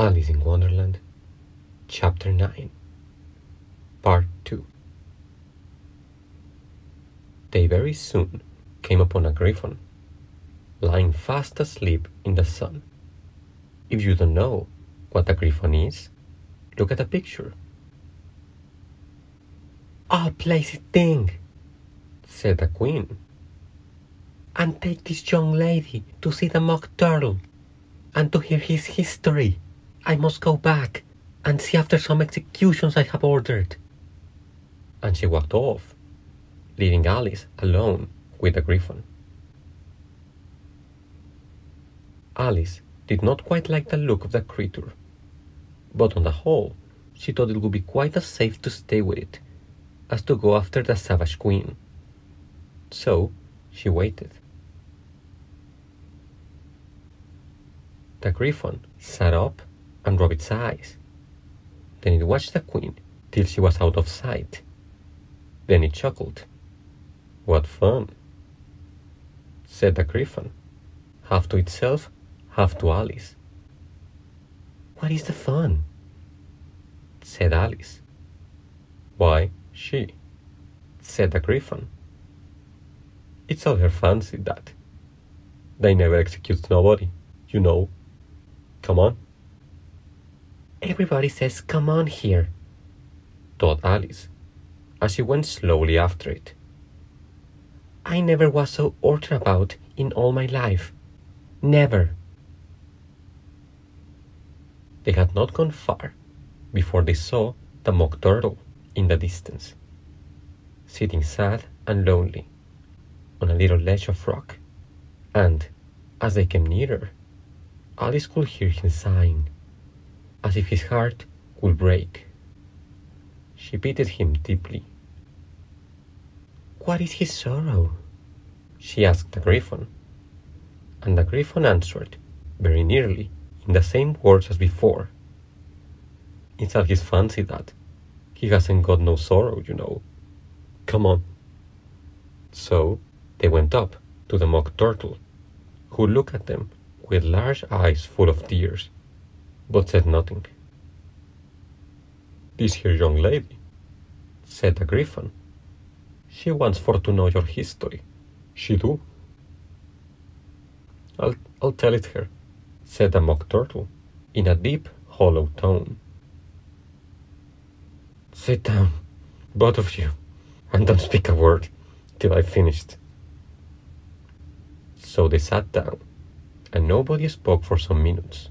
Alice in Wonderland, Chapter 9, Part 2. They very soon came upon a griffon, lying fast asleep in the sun. If you don't know what a griffon is, look at the picture. "Oh, blessed thing," said the queen, "and take this young lady to see the mockturtle, and to hear his history. I must go back and see after some executions I have ordered." And she walked off, leaving Alice alone with the griffon. Alice did not quite like the look of the creature, but on the whole, she thought it would be quite as safe to stay with it as to go after the savage queen. So she waited. The griffon sat up and rubbed its eyes. Then it watched the queen till she was out of sight. Then it chuckled. "What fun," said the griffon, half to itself, half to Alice. "What is the fun?" said Alice. "Why, she," said the griffon. "It's all her fancy, that. They never execute nobody, you know. Come on." "Everybody says come on here," thought Alice, as she went slowly after it. "I never was so ordered about in all my life. Never." They had not gone far before they saw the mockturtle in the distance, sitting sad and lonely on a little ledge of rock, and as they came nearer, Alice could hear him sighing, as if his heart would break. She pitied him deeply. "What is his sorrow?" she asked the griffon, and the griffon answered very nearly in the same words as before. "It's all his fancy, that. He hasn't got no sorrow, you know. Come on." So they went up to the mockturtle, who looked at them with large eyes full of tears, but said nothing. "This here young lady," said the griffon, "she wants for to know your history. She do." I'll tell it her," said the mockturtle in a deep, hollow tone. "Sit down, both of you, and don't speak a word till I've finished." So they sat down, and nobody spoke for some minutes.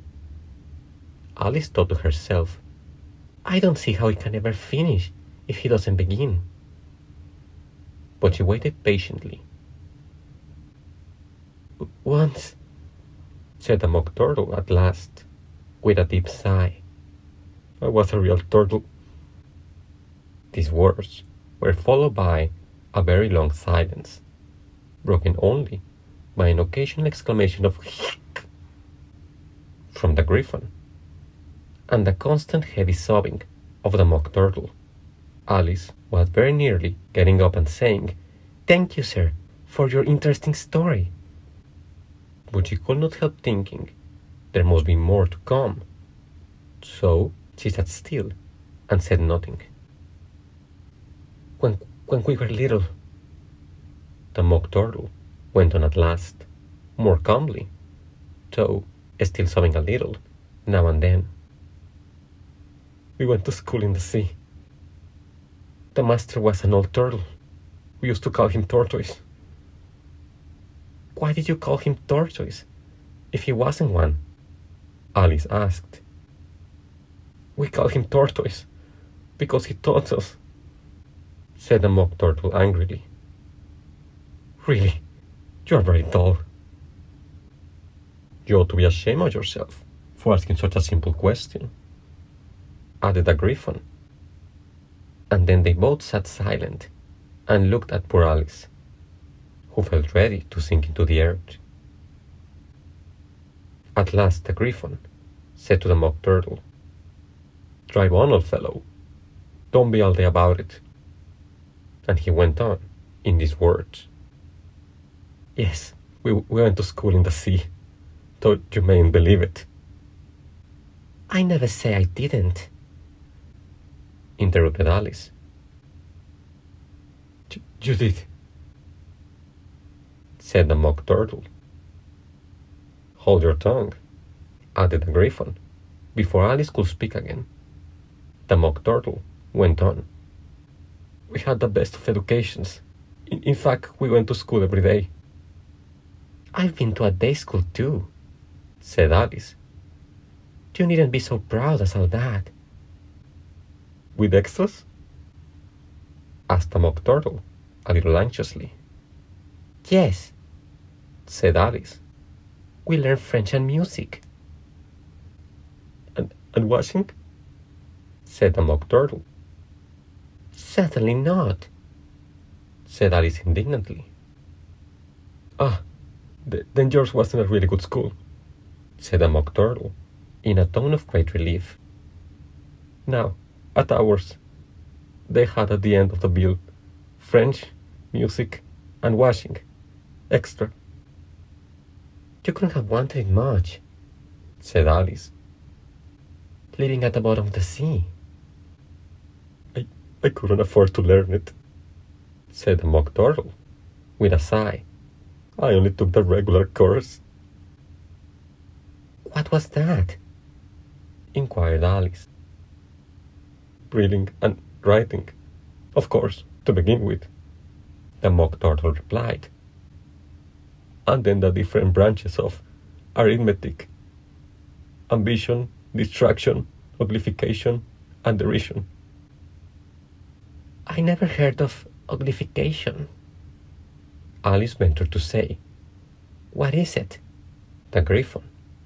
Alice thought to herself, "I don't see how he can ever finish if he doesn't begin." But she waited patiently. "Once," said the mockturtle at last, with a deep sigh, "I was a real turtle." These words were followed by a very long silence, broken only by an occasional exclamation of "hic" from the griffon, and the constant heavy sobbing of the mockturtle. Alice was very nearly getting up and saying, "Thank you, sir, for your interesting story." But she could not help thinking there must be more to come. So she sat still and said nothing. When we were little," the mockturtle went on at last, more calmly, though still sobbing a little now and then. "We went to school in the sea. The master was an old turtle. We used to call him Tortoise." "Why did you call him Tortoise, if he wasn't one?" Alice asked. "We call him Tortoise because he taught us," said the mockturtle angrily. "Really, you are very dull." "You ought to be ashamed of yourself for asking such a simple question," added the griffon. And then they both sat silent and looked at poor Alice, who felt ready to sink into the earth. At last the griffon said to the mockturtle, "Drive on, old fellow. Don't be all day about it." And he went on in these words. "Yes, we went to school in the sea, though you mayn't believe it." I never say I didn't, interrupted Alice. You did, said the Mock Turtle. Hold your tongue, added the Gryphon, before Alice could speak again. The Mock Turtle went on. We had the best of educations. In fact, we went to school every day. I've been to a day school too, said Alice. You needn't be so proud as all that. With extras? Asked the Mock Turtle, a little anxiously. Yes, said Alice. We learn French and music. And washing? Said the Mock Turtle. Certainly not, said Alice indignantly. Then yours wasn't a really good school, said the Mock Turtle, in a tone of great relief. Now, at ours, they had at the end of the bill French, music, and washing. Extra. You couldn't have wanted it much, said Alice. Living at the bottom of the sea. I couldn't afford to learn it, said the Mock Turtle, with a sigh. I only took the regular course. What was that? Inquired Alice. Reading and writing, of course, to begin with, the Mock Turtle replied. And then the different branches of arithmetic, ambition, distraction, uglification, and derision. I never heard of uglification, Alice ventured to say. What is it? The Gryphon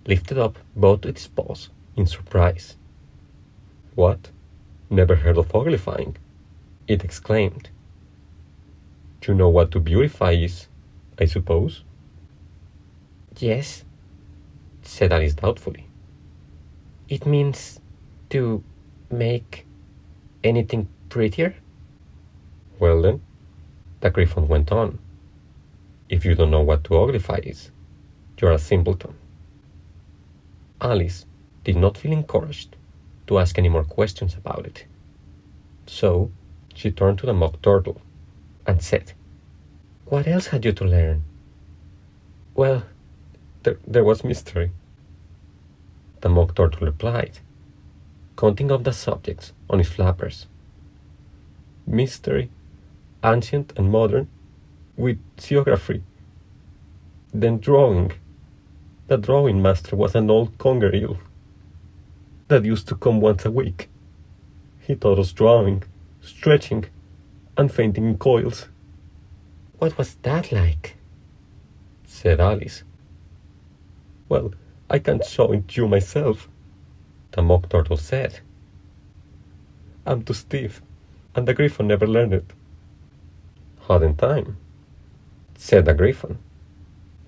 lifted up both its paws in surprise. What? Never heard of uglifying? It exclaimed. You know what to beautify is, I suppose? Yes, said Alice doubtfully. It means to make anything prettier? Well then, the Gryphon went on. If you don't know what to uglify is, you're a simpleton. Alice did not feel encouraged to ask any more questions about it. So she turned to the Mock Turtle and said, What else had you to learn? Well, there was mystery, the Mock Turtle replied, counting up the subjects on his flappers. Mystery, ancient and modern, with geography. Then drawing. The drawing master was an old conger eel that used to come once a week. He taught us drawing, stretching, and fainting in coils. What was that like? Said Alice. Well, I can't show it to you myself, the Mock Turtle said. I'm too stiff, and the Gryphon never learned it. Hadn't time, said the Gryphon.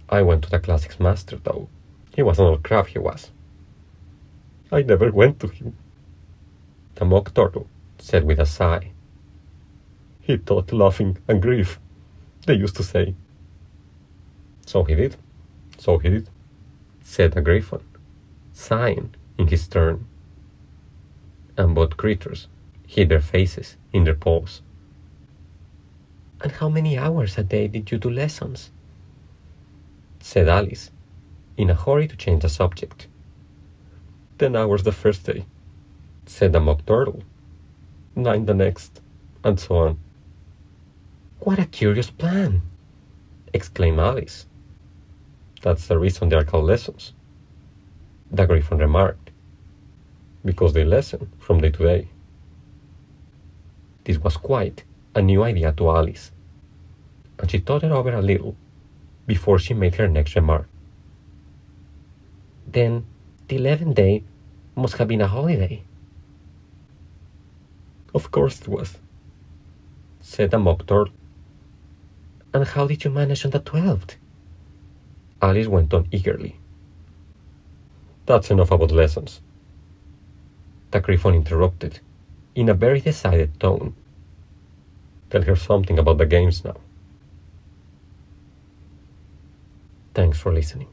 I went to the classics master, though. He was an old crab, he was. I never went to him, the Mock Turtle said with a sigh. He taught laughing and grief, they used to say. So he did, said the Gryphon, sighing in his turn. And both creatures hid their faces in their paws. And how many hours a day did you do lessons? Said Alice, in a hurry to change the subject. 10 hours the first day, said the Mock Turtle. 9 the next, and so on. What a curious plan, exclaimed Alice. That's the reason they are called lessons, the Gryphon remarked, because they lesson from day to day. This was quite a new idea to Alice, and she thought it over a little before she made her next remark. Then the 11th day must have been a holiday. Of course it was, said the Mock Turtle. And how did you manage on the 12th? Alice went on eagerly. That's enough about lessons, the Gryphon interrupted in a very decided tone. Tell her something about the games now. Thanks for listening.